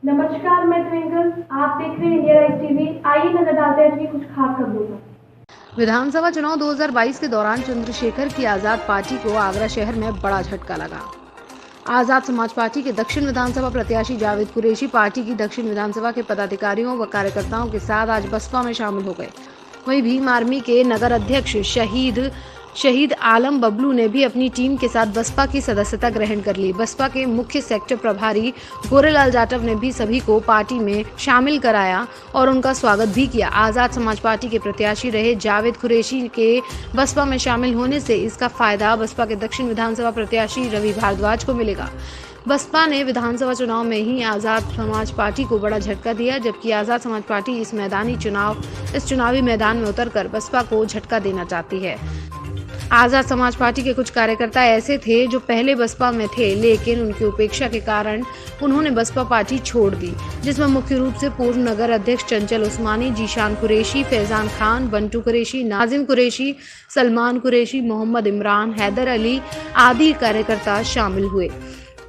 नमस्कार, मैं ट्विंकल। आप देख रहे हैं इंडिया लाइव टीवी। आइए नजर डालते हैं कि कुछ खास खबरों पर। विधानसभा चुनाव 2022 के दौरान चंद्रशेखर की आजाद पार्टी को आगरा शहर में बड़ा झटका लगा। आजाद समाज पार्टी के दक्षिण विधानसभा प्रत्याशी जावेद कुरैशी पार्टी की दक्षिण विधानसभा के पदाधिकारियों व कार्यकर्ताओं के साथ आज बसपा में शामिल हो गए। वहीं भीम आर्मी के नगर अध्यक्ष शहीद आलम बबलू ने भी अपनी टीम के साथ बसपा की सदस्यता ग्रहण कर ली। बसपा के मुख्य सेक्टर प्रभारी गोरेलाल जाटव ने भी सभी को पार्टी में शामिल कराया और उनका स्वागत भी किया। आजाद समाज पार्टी के प्रत्याशी रहे जावेद कुरैशी के बसपा में शामिल होने से इसका फायदा बसपा के दक्षिण विधानसभा प्रत्याशी रवि भारद्वाज को मिलेगा। बसपा ने विधानसभा चुनाव में ही आजाद समाज पार्टी को बड़ा झटका दिया, जबकि आजाद समाज पार्टी इस चुनावी मैदान में उतरकर बसपा को झटका देना चाहती है। आजाद समाज पार्टी के कुछ कार्यकर्ता ऐसे थे जो पहले बसपा में थे, लेकिन उनकी उपेक्षा के कारण उन्होंने बसपा पार्टी छोड़ दी, जिसमें मुख्य रूप से पूर्व नगर अध्यक्ष चंचल उस्मानी, जीशान कुरैशी, फैजान खान, बंटू कुरैशी, नाजिम कुरैशी, सलमान कुरैशी, मोहम्मद इमरान, हैदर अली आदि कार्यकर्ता शामिल हुए।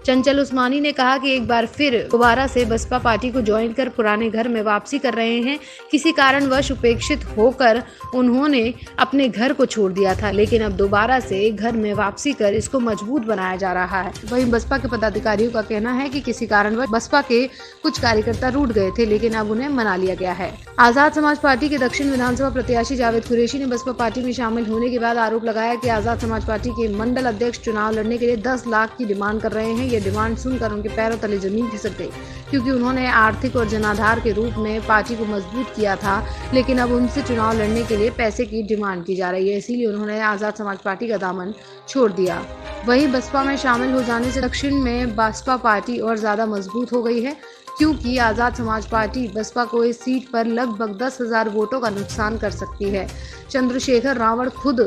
चंचल उस्मानी ने कहा कि एक बार फिर दोबारा से बसपा पार्टी को ज्वाइन कर पुराने घर में वापसी कर रहे हैं। किसी कारणवश उपेक्षित होकर उन्होंने अपने घर को छोड़ दिया था, लेकिन अब दोबारा से घर में वापसी कर इसको मजबूत बनाया जा रहा है। वहीं बसपा के पदाधिकारियों का कहना है कि किसी कारणवश बसपा के कुछ कार्यकर्ता रूठ गए थे, लेकिन अब उन्हें मना लिया गया है। आजाद समाज पार्टी के दक्षिण विधानसभा प्रत्याशी जावेद कुरैशी ने बसपा पार्टी में शामिल होने के बाद आरोप लगाया कि आजाद समाज पार्टी के मंडल अध्यक्ष चुनाव लड़ने के लिए 10 लाख की डिमांड कर रहे हैं। ये डिमांड सुनकर उनके पैरों तले जमीन खिसक गई, क्योंकि उन्होंने आर्थिक और जनाधार के रूप में पार्टी को मजबूत किया था, लेकिन अब उनसे चुनाव लड़ने के लिए पैसे की डिमांड की जा रही है। इसीलिए उन्होंने आजाद समाज पार्टी का दामन छोड़ दिया। वहीं बसपा में शामिल हो जाने से दक्षिण में बसपा पार्टी और ज्यादा मजबूत हो गई है, क्योंकि आजाद समाज पार्टी बसपा को इस सीट पर लगभग 10,000 वोटों का नुकसान कर सकती है। चंद्रशेखर रावण खुद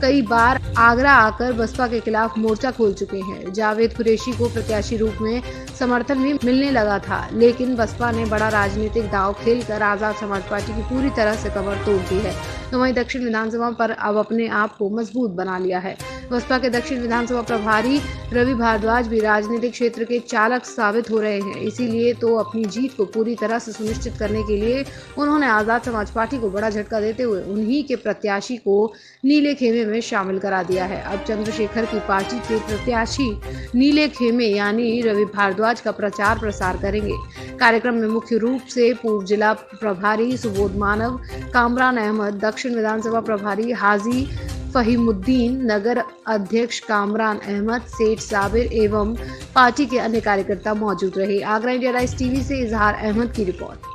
कई बार आगरा आकर बसपा के खिलाफ मोर्चा खोल चुके हैं। जावेद कुरैशी को प्रत्याशी रूप में समर्थन भी मिलने लगा था, लेकिन बसपा ने बड़ा राजनीतिक दांव खेलकर आजाद समाज पार्टी की पूरी तरह से कमर तोड़ दी है। तो वहीं दक्षिण विधानसभा पर अब अपने आप को मजबूत बना लिया है। बसपा के दक्षिण विधानसभा प्रभारी रवि भारद्वाज भी राजनीतिक क्षेत्र के चालक साबित हो रहे हैं। इसीलिए तो अपनी जीत को पूरी तरह से सुनिश्चित करने के लिए उन्होंने आजाद समाज पार्टी को बड़ा झटका देते हुए उन्हीं के प्रत्याशी को नीले खेमे में शामिल करा दिया है। अब चंद्रशेखर की पार्टी के प्रत्याशी नीले खेमे यानी रवि भारद्वाज का प्रचार प्रसार करेंगे। कार्यक्रम में मुख्य रूप से पूर्व जिला प्रभारी सुबोध मानव, कामरान अहमद, दक्षिण विधानसभा प्रभारी हाजी फहीमुद्दीन, नगर अध्यक्ष कामरान अहमद, सेठ साबिर एवं पार्टी के अन्य कार्यकर्ता मौजूद रहे। आगरा इंडिया लाइव टीवी से इजहार अहमद की रिपोर्ट।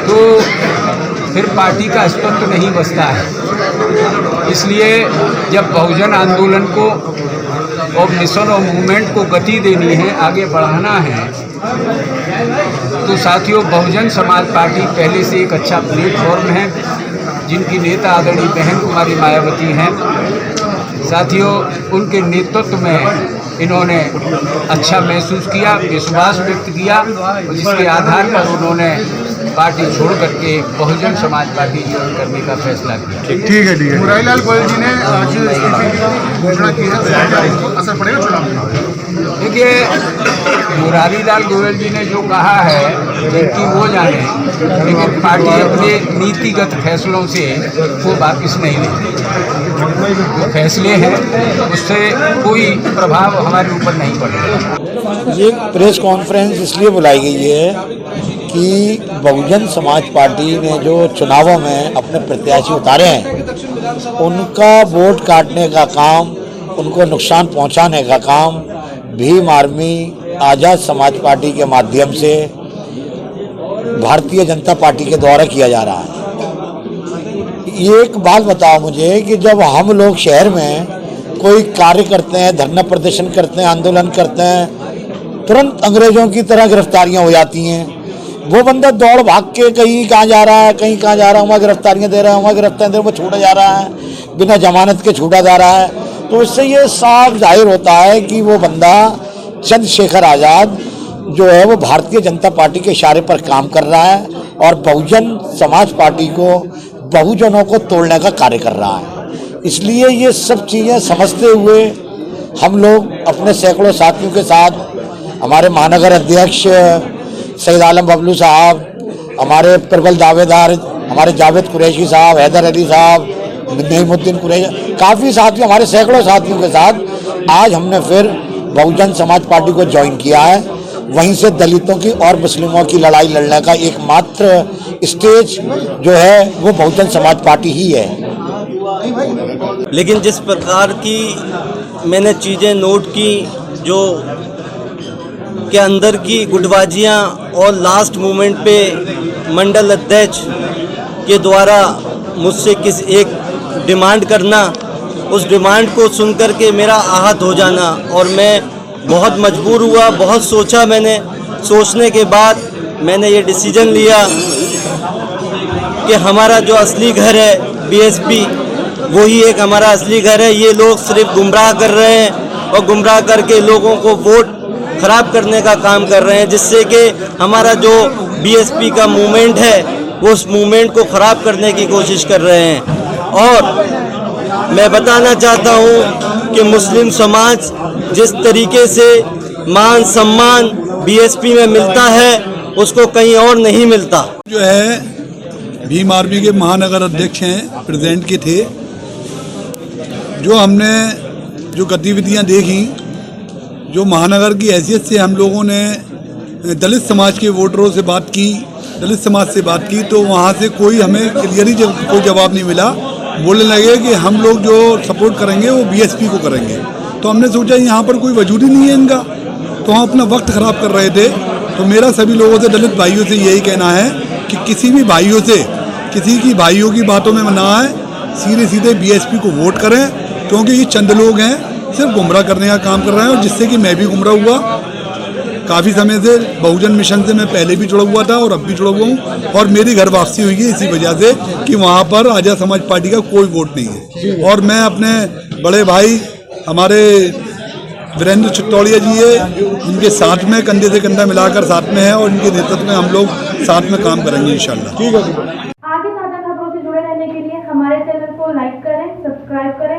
तो फिर पार्टी का अस्तित्व नहीं बचता है। इसलिए जब बहुजन आंदोलन को और मिशन और मूवमेंट को गति देनी है, आगे बढ़ाना है, तो साथियों बहुजन समाज पार्टी पहले से एक अच्छा प्लेटफॉर्म है, जिनकी नेता आदरणीय बहन कुमारी मायावती हैं। साथियों उनके नेतृत्व में इन्होंने अच्छा महसूस किया, विश्वास व्यक्त किया, जिसके आधार पर उन्होंने पार्टी छोड़ करके बहुजन समाज पार्टी ज्वाइन करने का फैसला किया। ठीक है। मुरारीलाल गोयल जी ने आज घोषणा की है, असर पड़ेगा चुनाव में? देखिए, मुरारीलाल गोयल जी ने जो कहा है जिनकी वो जाने, लेकिन पार्टी अपने नीतिगत फैसलों से वो वापस नहीं लेती। जो फैसले हैं उससे कोई प्रभाव हमारे ऊपर नहीं पड़ेगा। ये प्रेस कॉन्फ्रेंस इसलिए बुलाई गई है कि बहुजन समाज पार्टी ने जो चुनावों में अपने प्रत्याशी उतारे हैं, उनका वोट काटने का काम, उनको नुकसान पहुंचाने का काम भीम आर्मी आजाद समाज पार्टी के माध्यम से भारतीय जनता पार्टी के द्वारा किया जा रहा है। ये एक बात बताओ मुझे कि जब हम लोग शहर में कोई कार्य करते हैं, धरना प्रदर्शन करते हैं, आंदोलन करते हैं, तुरंत अंग्रेजों की तरह गिरफ्तारियां हो जाती हैं। वो बंदा दौड़ भाग के कहीं कहाँ जा रहा है, कहीं कहाँ जा रहा है, वहाँ गिरफ्तारियाँ दे रहा है, वहाँ गिरफ्तारियाँ दे रहा है, वो छूटा जा रहा है, बिना जमानत के छूटा जा रहा है। तो इससे ये साफ जाहिर होता है कि वो बंदा चंद्रशेखर आज़ाद जो है वो भारतीय जनता पार्टी के इशारे पर काम कर रहा है और बहुजन समाज पार्टी को, बहुजनों को तोड़ने का कार्य कर रहा है। इसलिए ये सब चीज़ें समझते हुए हम लोग अपने सैकड़ों साथियों के साथ, हमारे महानगर अध्यक्ष सईद आलम बबलू साहब, हमारे प्रबल दावेदार हमारे जावेद कुरैशी साहब, हैदर अली साहब, नईमुद्दीन कुरैशी, काफ़ी साथी, हमारे सैकड़ों साथियों के साथ आज हमने फिर बहुजन समाज पार्टी को ज्वाइन किया है। वहीं से दलितों की और मुस्लिमों की लड़ाई लड़ने का एकमात्र स्टेज जो है वो बहुजन समाज पार्टी ही है। लेकिन जिस प्रकार की मैंने चीज़ें नोट की, जो के अंदर की गुटबाजियाँ और लास्ट मोमेंट पे मंडल अध्यक्ष के द्वारा मुझसे किस एक डिमांड करना, उस डिमांड को सुनकर के मेरा आहत हो जाना, और मैं बहुत मजबूर हुआ, बहुत सोचा। मैंने सोचने के बाद मैंने ये डिसीजन लिया कि हमारा जो असली घर है बीएसपी, वही एक हमारा असली घर है। ये लोग सिर्फ गुमराह कर रहे हैं और गुमराह करके लोगों को वोट खराब करने का काम कर रहे हैं, जिससे कि हमारा जो बीएसपी का मूवमेंट है वो उस मूवमेंट को ख़राब करने की कोशिश कर रहे हैं। और मैं बताना चाहता हूँ कि मुस्लिम समाज जिस तरीके से मान सम्मान बीएसपी में मिलता है उसको कहीं और नहीं मिलता। जो है भीम आर्मी के महानगर अध्यक्ष हैं, प्रेजेंट के थे। जो हमने जो गतिविधियां देखी, जो महानगर की हैसियत से हम लोगों ने दलित समाज के वोटरों से बात की, दलित समाज से बात की, तो वहाँ से कोई हमें क्लियरली कोई जवाब नहीं मिला। बोलने लगे कि हम लोग जो सपोर्ट करेंगे वो बीएसपी को करेंगे। तो हमने सोचा यहाँ पर कोई वजूद ही नहीं है इनका, तो हम अपना वक्त ख़राब कर रहे थे। तो मेरा सभी लोगों से, दलित भाइयों से यही कहना है कि किसी भी भाइयों से, किसी की भाइयों की बातों में ना आए, सीधे सीधे बीएसपी को वोट करें, क्योंकि ये चंद लोग हैं सिर्फ गुमराह करने का काम कर रहे हैं। और जिससे कि मैं भी गुमराह हुआ काफ़ी समय से, बहुजन मिशन से मैं पहले भी जुड़ा हुआ था और अब भी जुड़ा हुआ हूँ, और मेरी घर वापसी हुई है इसी वजह से कि वहाँ पर आज़ाद समाज पार्टी का कोई वोट नहीं है। और मैं अपने बड़े भाई हमारे वीरेंद्र चित्तौड़िया जी है, उनके साथ में कंधे से कंधा मिलाकर साथ में है, और इनके नेतृत्व में हम लोग साथ में काम करेंगे इंशाल्लाह। आगे ताज़ा खबरों से जुड़े रहने के लिए हमारे चैनल को लाइक करें, सब्सक्राइब करें